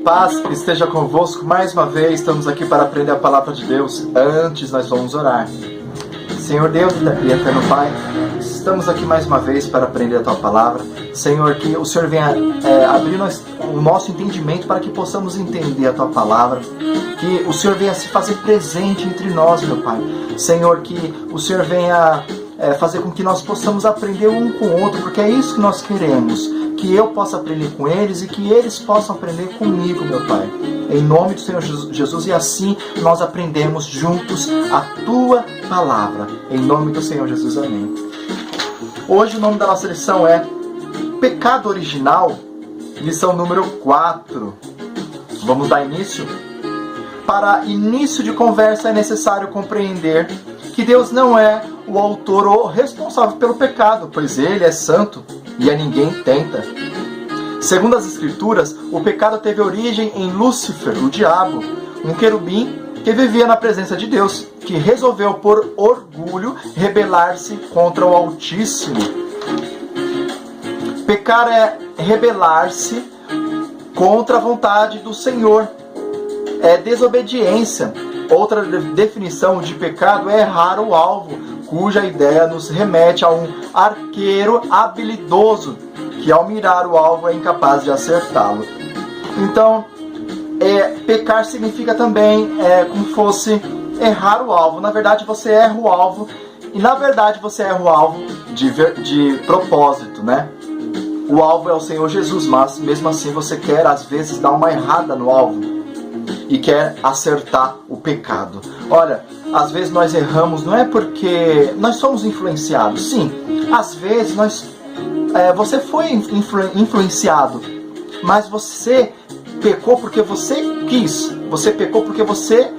Paz esteja convosco mais uma vez, estamos aqui para aprender a palavra de Deus. Antes nós vamos orar. Senhor Deus e eterno Pai, estamos aqui mais uma vez para aprender a Tua palavra. Senhor, que o Senhor venha abrir o nosso entendimento para que possamos entender a Tua palavra. Que o Senhor venha se fazer presente entre nós, meu Pai. Senhor, que o Senhor venha fazer com que nós possamos aprender um com o outro, porque é isso que nós queremos. Que eu possa aprender com eles e que eles possam aprender comigo, meu Pai. Em nome do Senhor Jesus, e assim nós aprendemos juntos a Tua palavra. Em nome do Senhor Jesus, amém. Hoje o nome da nossa lição é Pecado Original, lição número 4. Vamos dar início? Para início de conversa é necessário compreender que Deus não é o autor ou responsável pelo pecado, pois Ele é santo e a ninguém tenta. Segundo as Escrituras, o pecado teve origem em Lúcifer, o diabo, um querubim que vivia na presença de Deus, que resolveu por orgulho rebelar-se contra o Altíssimo. Pecar é rebelar-se contra a vontade do Senhor. É desobediência. Outra definição de pecado é errar o alvo, cuja ideia nos remete a um arqueiro habilidoso, que ao mirar o alvo é incapaz de acertá-lo. Então, pecar significa também como fosse errar o alvo. Na verdade, você erra o alvo, e na verdade você erra o alvo de propósito, né? O alvo é o Senhor Jesus, mas mesmo assim você quer, às vezes, dar uma errada no alvo e quer acertar o pecado. Olha, às vezes nós erramos, não é porque nós somos influenciados. Sim, às vezes você foi influenciado, mas você pecou porque você quis. Você pecou porque você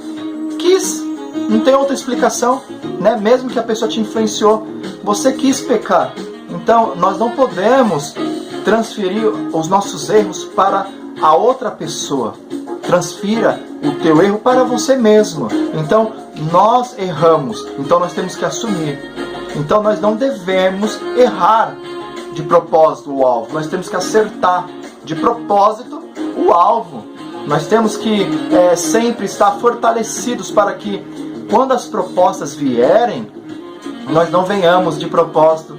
quis. Não tem outra explicação, né? Mesmo que a pessoa te influenciou, você quis pecar. Então, nós não podemos transferir os nossos erros para a outra pessoa. Transfira o teu erro para você mesmo. Então, nós erramos. Então, nós temos que assumir. Então, nós não devemos errar de propósito o alvo. Nós temos que acertar de propósito o alvo. Nós temos que sempre estar fortalecidos para que, quando as propostas vierem, nós não venhamos de propósito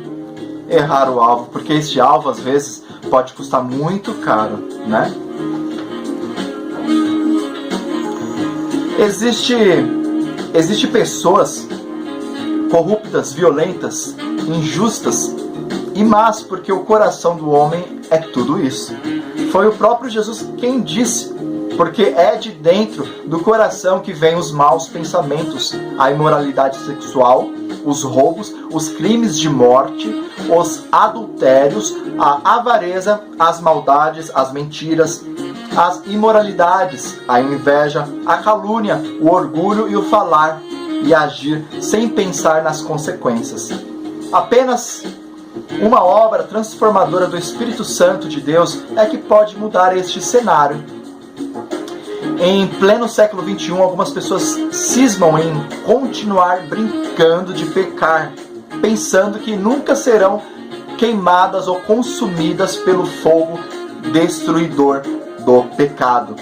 errar o alvo. Porque este alvo, às vezes, pode custar muito caro, né? Existe pessoas corruptas, violentas, injustas e más, porque o coração do homem é tudo isso. Foi o próprio Jesus quem disse, porque é de dentro do coração que vêm os maus pensamentos, a imoralidade sexual, os roubos, os crimes de morte, os adultérios, a avareza, as maldades, as mentiras, as imoralidades, a inveja, a calúnia, o orgulho e o falar e agir sem pensar nas consequências. Apenas uma obra transformadora do Espírito Santo de Deus é que pode mudar este cenário. Em pleno século XXI, algumas pessoas cismam em continuar brincando de pecar, pensando que nunca serão queimadas ou consumidas pelo fogo destruidor do pecado.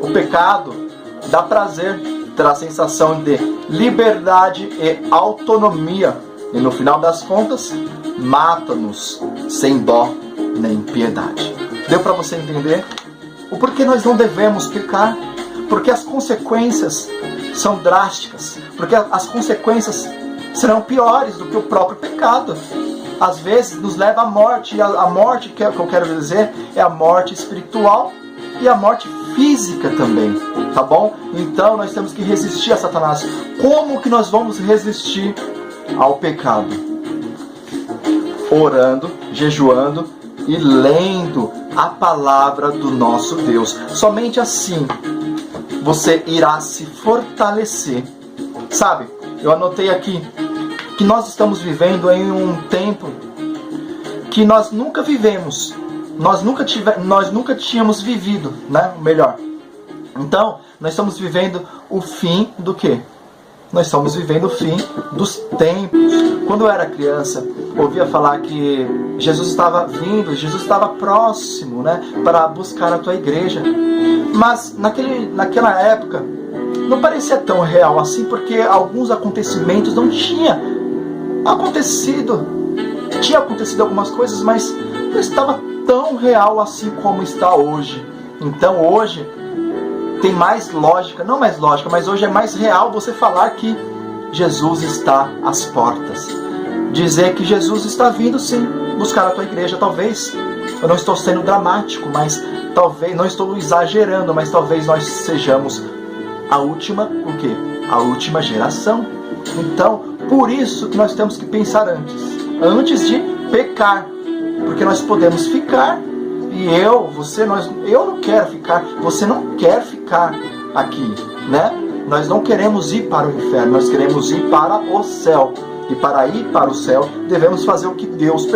O pecado dá prazer, traz sensação de liberdade e autonomia, e no final das contas, mata-nos sem dó nem piedade. Deu para você entender? O porquê nós não devemos pecar? Porque as consequências são drásticas, porque as consequências serão piores do que o próprio pecado. Às vezes nos leva à morte, e a morte que eu quero dizer é a morte espiritual e a morte física também, tá bom? Então nós temos que resistir a Satanás. Como que nós vamos resistir ao pecado? Orando, jejuando e lendo a palavra do nosso Deus. Somente assim você irá se fortalecer. Sabe, eu anotei aqui que nós estamos vivendo em um tempo que nós nunca vivemos. Nós nunca tínhamos vivido, né? Melhor. Então, nós estamos vivendo o fim do quê? Nós estamos vivendo o fim dos tempos. Quando eu era criança, ouvia falar que Jesus estava vindo, Jesus estava próximo, né, para buscar a tua igreja. Mas naquela época não parecia tão real assim, porque alguns acontecimentos não tinham acontecido. Tinha acontecido algumas coisas, mas não estava tão real assim como está hoje. Então hoje tem mais lógica, não mais lógica, mas hoje é mais real você falar que Jesus está às portas. Dizer que Jesus está vindo sim, buscar a tua igreja. Talvez, eu não estou sendo dramático, mas talvez, não estou exagerando, mas talvez nós sejamos a última, o quê? A última geração. Então, por isso que nós temos que pensar antes de pecar, porque nós podemos ficar, e eu não quero ficar, você não quer ficar aqui, né? Nós não queremos ir para o inferno, nós queremos ir para o céu. E para ir para o céu, devemos fazer o que Deus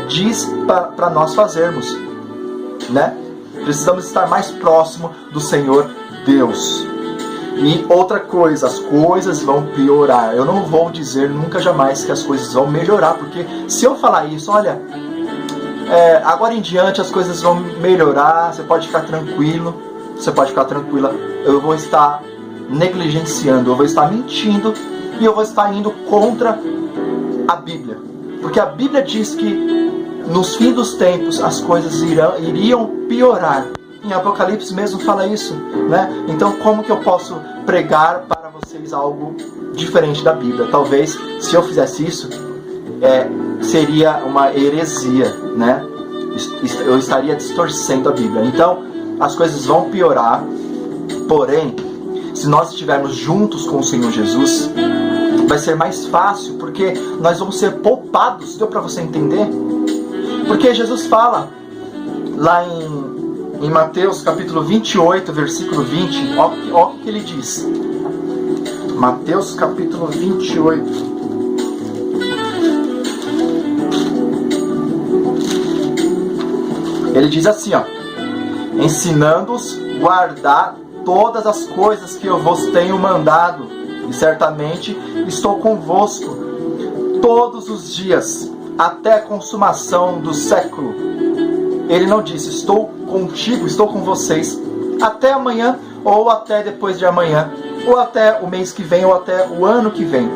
diz para nós fazermos, né? Precisamos estar mais próximo do Senhor Deus. E outra coisa, as coisas vão piorar. Eu não vou dizer nunca jamais que as coisas vão melhorar, porque se eu falar isso, olha, agora em diante as coisas vão melhorar, você pode ficar tranquilo, você pode ficar tranquila, eu vou estar negligenciando, eu vou estar mentindo, e eu vou estar indo contra a Bíblia. Porque a Bíblia diz que nos fins dos tempos as coisas iriam piorar. Em Apocalipse mesmo fala isso, né? Então como que eu posso pregar para vocês algo diferente da Bíblia? Talvez se eu fizesse isso, seria uma heresia, né? Eu estaria distorcendo a Bíblia. Então as coisas vão piorar. Porém, se nós estivermos juntos com o Senhor Jesus, vai ser mais fácil, porque nós vamos ser poupados. Deu para você entender? Porque Jesus fala lá em Mateus capítulo 28, versículo 20, ó o que ele diz. Mateus capítulo 28. Ele diz assim, ó: ensinando-os guardar todas as coisas que eu vos tenho mandado, e certamente estou convosco todos os dias, até a consumação do século. Ele não disse, estou contigo, estou com vocês, até amanhã, ou até depois de amanhã, ou até o mês que vem, ou até o ano que vem.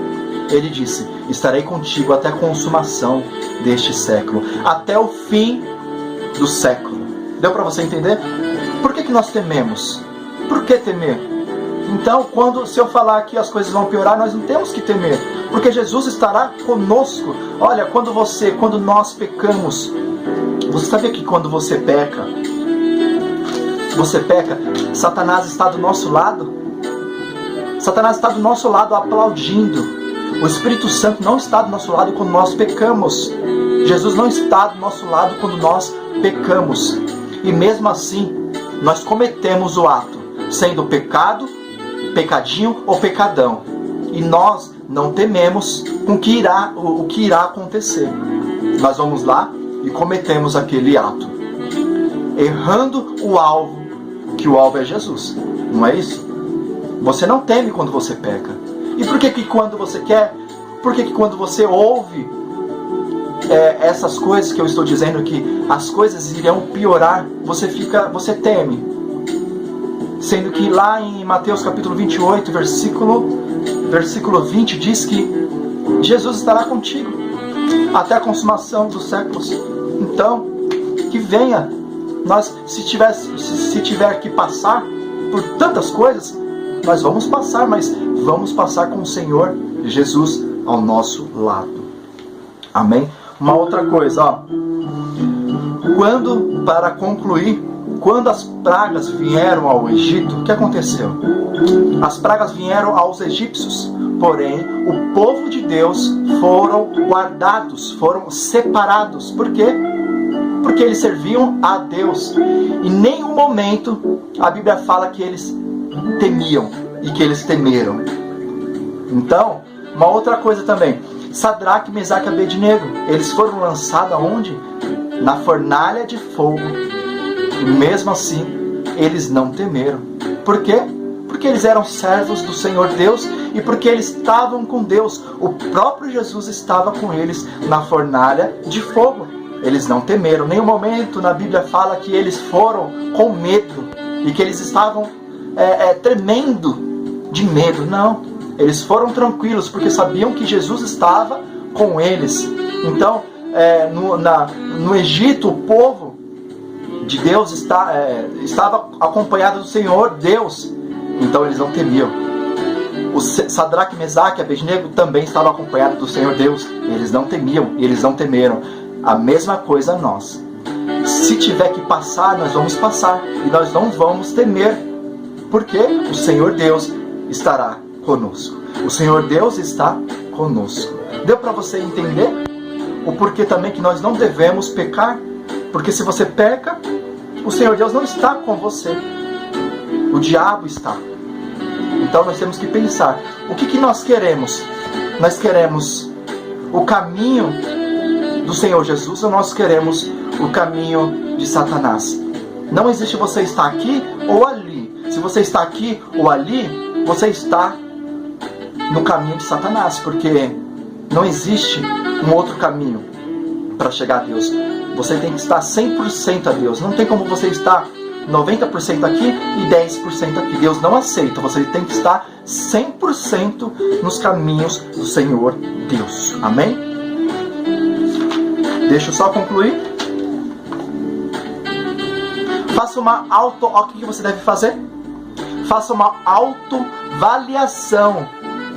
Ele disse, estarei contigo até a consumação deste século, até o fim do século. Deu para você entender? Por que nós tememos? Por que temer? Então, se eu falar que as coisas vão piorar, nós não temos que temer, porque Jesus estará conosco. Olha, quando nós pecamos, você sabia que quando você peca, Satanás está do nosso lado? Satanás está do nosso lado aplaudindo. O Espírito Santo não está do nosso lado quando nós pecamos. Jesus não está do nosso lado quando nós pecamos. E mesmo assim, nós cometemos o ato, sendo pecado, pecadinho ou pecadão. E nós não tememos com o que irá acontecer. Nós vamos lá e cometemos aquele ato, errando o alvo, que o alvo é Jesus. Não é isso? Você não teme quando você peca. E por que quando você quer? Por que quando você ouve essas coisas que eu estou dizendo, que as coisas irão piorar, você teme? Sendo que lá em Mateus capítulo 28, versículo 20, diz que Jesus estará contigo até a consumação dos séculos. Então, que venha. Se tiver que passar por tantas coisas, nós vamos passar, mas vamos passar com o Senhor Jesus ao nosso lado. Amém? Uma outra coisa, ó. Para concluir, quando as pragas vieram ao Egito, o que aconteceu? As pragas vieram aos egípcios, porém o povo de Deus foram guardados, foram separados. Por quê? Porque eles serviam a Deus. Em nenhum momento a Bíblia fala que eles temiam e que eles temeram. Então, uma outra coisa também, Sadraque, Mesaque e Abednego, eles foram lançados aonde? Na fornalha de fogo. E mesmo assim, eles não temeram. Por quê? Porque eles eram servos do Senhor Deus e porque eles estavam com Deus. O próprio Jesus estava com eles na fornalha de fogo. eles não temeram. Nenhum momento na Bíblia fala que eles foram com medo e que eles estavam tremendo de medo. Não, eles foram tranquilos porque sabiam que Jesus estava com eles. Então, no Egito, o povo de Deus estava acompanhado do Senhor Deus. Então eles não temiam. O Sadraque, Mesaque e Abednego também estavam acompanhados do Senhor Deus. Eles não temiam, eles não temeram. A mesma coisa nós. Se tiver que passar, nós vamos passar. E nós não vamos temer. Porque o Senhor Deus estará conosco. O Senhor Deus está conosco. Deu para você entender o porquê também que nós não devemos pecar? Porque se você peca, o Senhor Deus não está com você. O diabo está. Então nós temos que pensar, o que nós queremos? Nós queremos o caminho do Senhor Jesus ou nós queremos o caminho de Satanás? Não existe você estar aqui ou ali. Se você está aqui ou ali, você está no caminho de Satanás, porque não existe um outro caminho para chegar a Deus. Você tem que estar 100% a Deus. Não tem como você estar 90% aqui e 10% aqui. Deus não aceita. Você tem que estar 100% nos caminhos do Senhor Deus. Amém? Deixa eu só concluir. Faça uma o que você deve fazer? Faça uma autoavaliação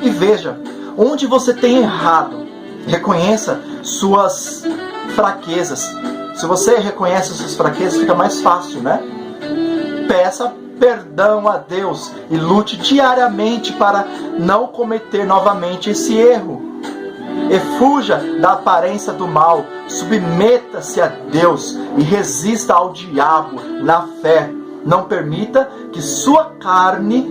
e veja onde você tem errado. Reconheça suas fraquezas. Se você reconhece suas fraquezas, fica mais fácil, né? Peça perdão a Deus e lute diariamente para não cometer novamente esse erro. E fuja da aparência do mal. Submeta-se a Deus e resista ao diabo na fé. Não permita que sua carne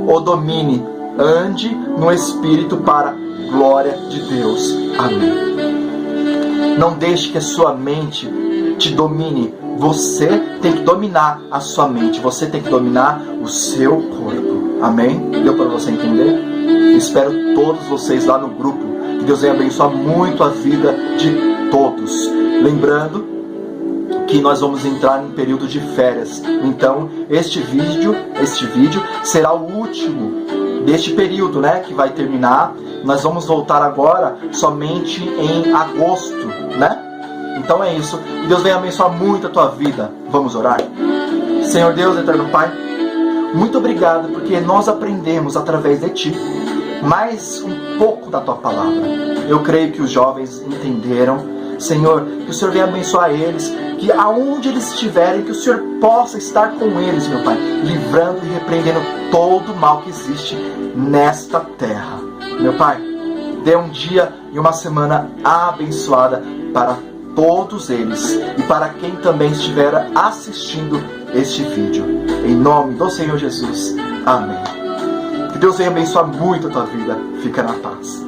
o domine. Ande no Espírito para a glória de Deus. Amém. Não deixe que a sua mente te domine. Você tem que dominar a sua mente. Você tem que dominar o seu corpo. Amém? Deu para você entender? Espero todos vocês lá no grupo. Que Deus venha abençoar muito a vida de todos. Lembrando que nós vamos entrar em período de férias. Então, este vídeo será o último deste período, né? Que vai terminar. Nós vamos voltar agora somente em agosto, né? Então é isso. Que Deus venha abençoar muito a tua vida. Vamos orar? Senhor Deus, eterno Pai, muito obrigado porque nós aprendemos através de Ti mais um pouco da Tua palavra. Eu creio que os jovens entenderam. Senhor, que o Senhor venha abençoar eles, que aonde eles estiverem, que o Senhor possa estar com eles, meu Pai, livrando e repreendendo todo o mal que existe nesta terra. Meu Pai, dê um dia e uma semana abençoada para todos eles e para quem também estiver assistindo este vídeo. Em nome do Senhor Jesus. Amém. Que Deus venha abençoar muito a tua vida. Fica na paz.